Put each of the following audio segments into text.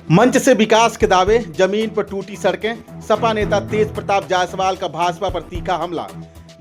मंच से विकास के दावे, जमीन पर टूटी सड़कें, सपा नेता तेज प्रताप जायसवाल का भाजपा पर तीखा हमला।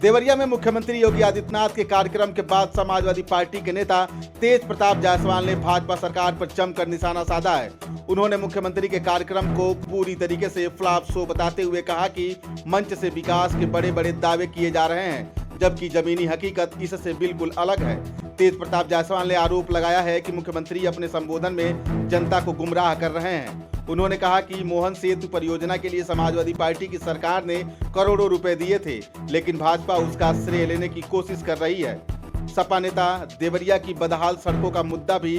देवरिया में मुख्यमंत्री योगी आदित्यनाथ के कार्यक्रम के बाद समाजवादी पार्टी के नेता तेज प्रताप जायसवाल ने भाजपा सरकार पर जमकर निशाना साधा है। उन्होंने मुख्यमंत्री के कार्यक्रम को पूरी तरीके से फ्लॉप शो बताते हुए कहा कि मंच से विकास के बड़े बड़े दावे किए जा रहे हैं, जबकि जमीनी हकीकत इससे बिल्कुल अलग है। तेज प्रताप जायसवाल ने आरोप लगाया है कि मुख्यमंत्री अपने संबोधन में जनता को गुमराह कर रहे हैं। उन्होंने कहा कि मोहन सेतु परियोजना के लिए समाजवादी पार्टी की सरकार ने करोड़ों रुपए दिए थे, लेकिन भाजपा उसका श्रेय लेने की कोशिश कर रही है। सपा नेता देवरिया की बदहाल सड़कों का मुद्दा भी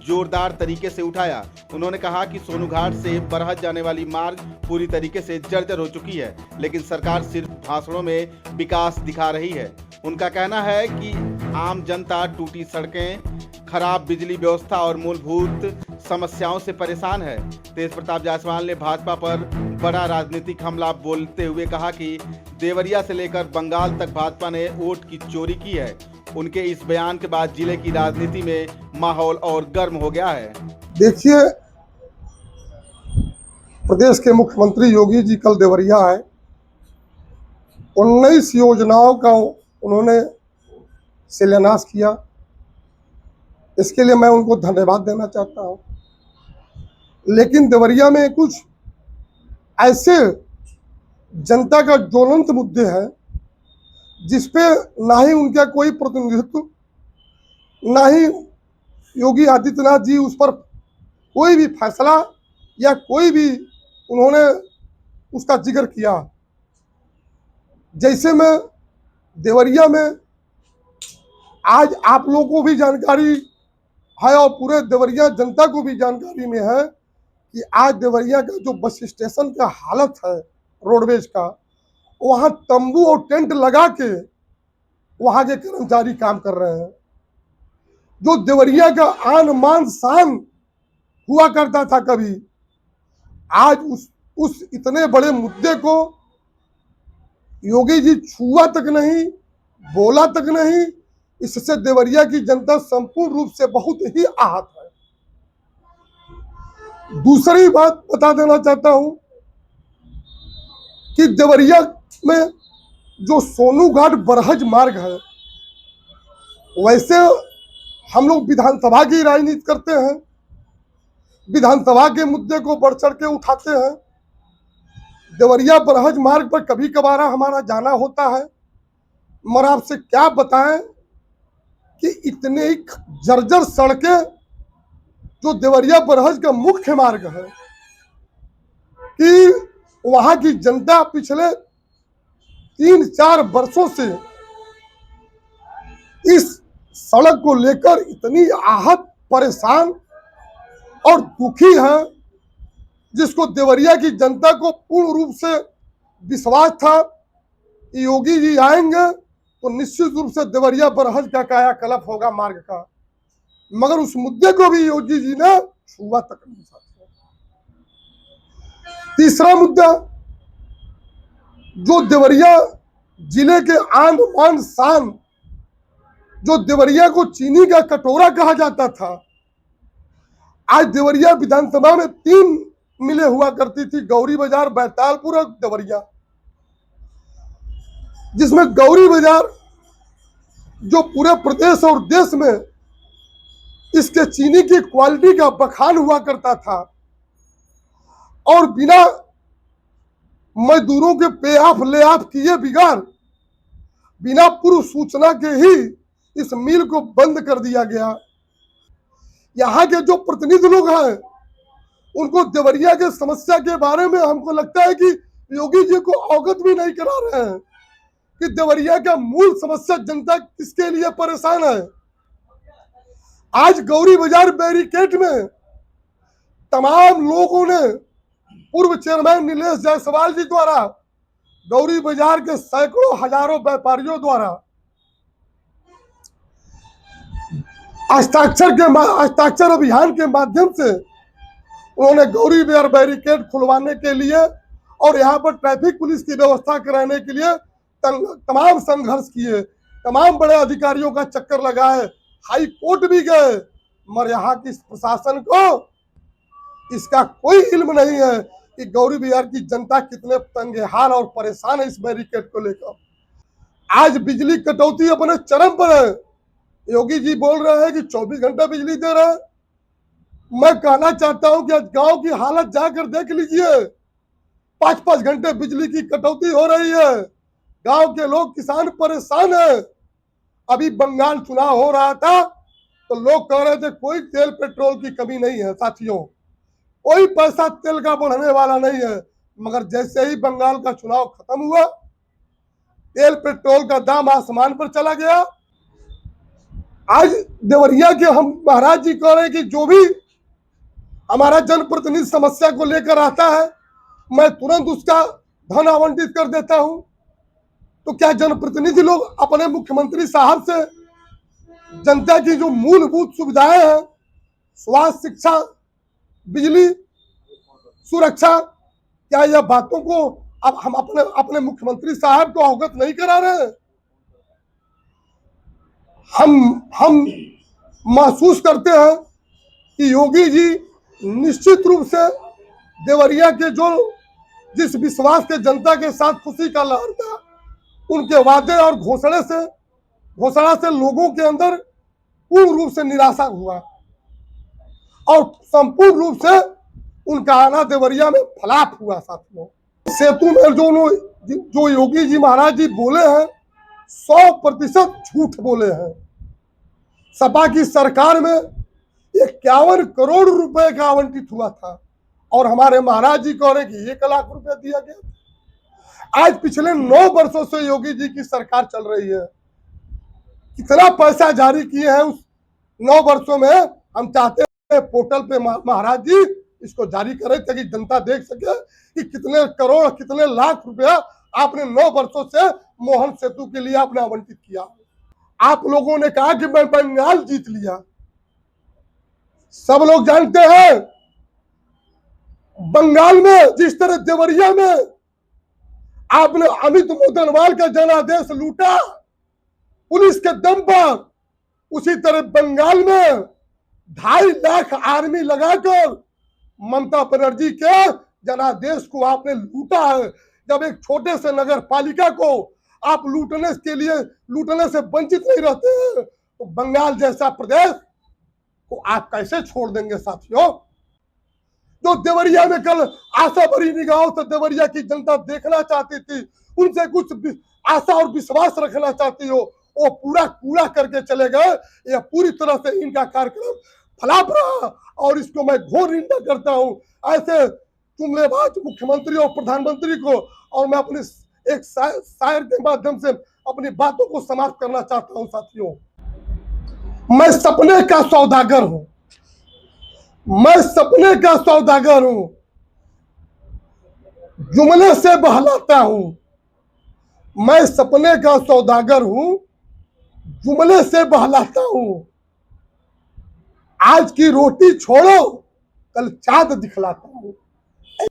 जोरदार तरीके से उठाया। उन्होंने कहा कि सोनूघाट से बरहत जाने वाली मार्ग पूरी तरीके से जर्जर हो चुकी है, लेकिन सरकार सिर्फ भाषणों में विकास दिखा रही है। उनका कहना है कि आम जनता टूटी सड़कें, खराब बिजली व्यवस्था और मूलभूत समस्याओं से परेशान है। तेज प्रताप जायसवाल ने भाजपा पर बड़ा राजनीतिक हमला बोलते हुए कहा कि देवरिया से लेकर बंगाल तक भाजपा ने वोट की चोरी की है। उनके इस बयान के बाद जिले की राजनीति में माहौल और गर्म हो गया है। देखिए, प्रदेश के मुख्यमंत्री योगी जी कल देवरिया आए। 19 योजनाओं का उन्होंने शिलान्यास किया। इसके लिए मैं उनको धन्यवाद देना चाहता हूं। लेकिन देवरिया में कुछ ऐसे जनता का ज्वलंत मुद्दे हैं जिसपे ना ही उनका कोई प्रतिनिधित्व, ना ही योगी आदित्यनाथ जी उस पर कोई भी फैसला या कोई भी उन्होंने उसका जिक्र किया। जैसे मैं देवरिया में आज आप लोगों को भी जानकारी है और पूरे देवरिया जनता को भी जानकारी में है कि आज देवरिया का जो बस स्टेशन का हालत है रोडवेज का, वहाँ तंबू और टेंट लगा के वहाँ के कर्मचारी काम कर रहे हैं। जो देवरिया का आन मान शान हुआ करता था कभी, आज उस इतने बड़े मुद्दे को योगी जी छुआ तक नहीं, बोला तक नहीं। इससे देवरिया की जनता संपूर्ण रूप से बहुत ही आहत है। दूसरी बात बता देना चाहता हूं कि देवरिया में जो सोनूघाट बरहज मार्ग है, वैसे हम लोग विधानसभा की राजनीति करते हैं, विधानसभा के मुद्दे को बढ़ चढ़ के उठाते हैं। देवरिया बरहज मार्ग पर कभी कभार हमारा जाना होता है, मगर आपसे क्या बताएं कि इतने ही जर्जर सड़कें जो देवरिया बरहज का मुख्य मार्ग है कि वहां की जनता पिछले 3-4 वर्षों से इस सड़क को लेकर इतनी आहत, परेशान और दुखी है, जिसको देवरिया की जनता को पूर्ण रूप से विश्वास था कि योगी जी आएंगे तो निश्चित रूप से देवरिया बरहज का कायाकल्प होगा मार्ग का। मगर उस मुद्दे को भी योगी जी ने छुआ तक नहीं था। तीसरा मुद्दा, जो देवरिया जिले के आन बान शान, जो देवरिया को चीनी का कटोरा कहा जाता था, आज देवरिया विधानसभा में 3 मिलें हुआ करती थी, गौरी बाजार, बैतालपुर और देवरिया, जिसमें गौरी बाजार जो पूरे प्रदेश और देश में इसके चीनी की क्वालिटी का बखान हुआ करता था और बिना मजदूरों के पे ऑफ ले ऑफ किए बिगाड़, बिना पूर्व सूचना के ही इस मिल को बंद कर दिया गया। यहाँ के जो प्रतिनिधि लोग हैं, उनको देवरिया के समस्या के बारे में हमको लगता है कि योगी जी को अवगत भी नहीं करा रहे हैं कि देवरिया का मूल समस्या जनता किसके लिए परेशान है। आज गौरी बाजार बैरिकेड में तमाम लोगों ने पूर्व चेयरमैन नीलेश जायसवाल जी द्वारा, गौरी बाजार के सैकड़ों हजारों व्यापारियों द्वारा हस्ताक्षर अभियान के माध्यम से उन्होंने गौरी बाजार बैरिकेड खुलवाने के लिए और यहाँ पर ट्रैफिक पुलिस की व्यवस्था कराने के लिए तमाम संघर्ष किए, तमाम बड़े अधिकारियों का चक्कर लगाए, हाई कोर्ट भी गए, मगर यहाँ की प्रशासन को इसका कोई इल्म नहीं है कि गौरी बिहार की जनता कितने तंगे हाल और परेशान है इस बैरिकेड को लेकर। आज बिजली कटौती अपने चरम पर है। योगी जी बोल रहे हैं कि 24 घंटा बिजली दे रहे हैं। मैं कहना चाहता हूं कि आज गांव की हालत जाकर देख लीजिए, 5-5 घंटे बिजली की कटौती हो रही है। गांव के लोग किसान परेशान है। अभी बंगाल चुनाव हो रहा था तो लोग कह रहे थे कोई तेल पेट्रोल की कमी नहीं है साथियों, कोई पैसा तेल का बढ़ने वाला नहीं है। मगर जैसे ही बंगाल का चुनाव खत्म हुआ, तेल पेट्रोल का दाम आसमान पर चला गया। आज देवरिया के हम महाराज जी कह रहे हैं कि जो भी हमारा जनप्रतिनिधि समस्या को लेकर आता है मैं तुरंत उसका धन आवंटित कर देता हूं। तो क्या जनप्रतिनिधि लोग अपने मुख्यमंत्री साहब से जनता की जो मूलभूत सुविधाएं हैं, स्वास्थ्य, शिक्षा, बिजली, सुरक्षा, क्या यह बातों को अब हम अपने मुख्यमंत्री साहब को अवगत नहीं करा रहे हैं? हम महसूस करते हैं कि योगी जी निश्चित रूप से देवरिया के जो जिस विश्वास के जनता के साथ खुशी का लहर था, उनके वादे और घोषणा से लोगों के अंदर पूर्ण रूप से निराशा हुआ और संपूर्ण रूप से उनका आना देवरिया में फ्लॉप हुआ। साथियों, सेतु में जो योगी जी महाराज जी बोले हैं 100% झूठ बोले हैं। सपा की सरकार में 51 करोड़ रुपए का आवंटित हुआ था और हमारे महाराज जी कह रहे कि 1 लाख रुपए दिया गया। आज पिछले 9 वर्षों से योगी जी की सरकार चल रही है। कितना पैसा जारी किए हैं उस 9 वर्षों में, हम चाहते हैं पोर्टल पे महाराज जी इसको जारी करें ताकि जनता देख सके कि कितने करोड़ कितने लाख रुपया आपने 9 वर्षों से मोहन सेतु के लिए आपने आवंटित किया। आप लोगों ने कहा कि मैं बंगाल जीत लिया। सब लोग जानते हैं बंगाल में जिस तरह देवरिया में आपने अमित मोदनवाल का जनादेश लूटा पुलिस के दम पर, उसी तरह बंगाल में 2.5 लाख आर्मी लगाकर ममता बनर्जी के जनादेश को आपने लूटा है। जब एक छोटे से नगर पालिका को आप लूटने से वंचित नहीं रहते हैं तो बंगाल जैसा प्रदेश को आप कैसे छोड़ देंगे साथियों? जो देवरिया में कल आशा भरी निगाहों से देवरिया की जनता देखना चाहती थी, उनसे कुछ आशा और विश्वास रखना चाहती हो, वो पूरा करके चले गए। यह पूरी तरह से इनका कार्यक्रम फ्लॉप रहा और इसको मैं घोर निंदा करता हूं ऐसे जुमलेबाज मुख्यमंत्री और प्रधानमंत्री को। और मैं अपने एक शायर के माध्यम से अपनी बातों को समाप्त करना चाहता हूं। साथियों, मैं सपने का सौदागर हूं, मैं सपने का सौदागर हूं, जुमले से बहलाता हूं। मैं सपने का सौदागर हूं, जुमले से बहलाता हूं। आज की रोटी छोड़ो, कल चांद दिखलाता हूं।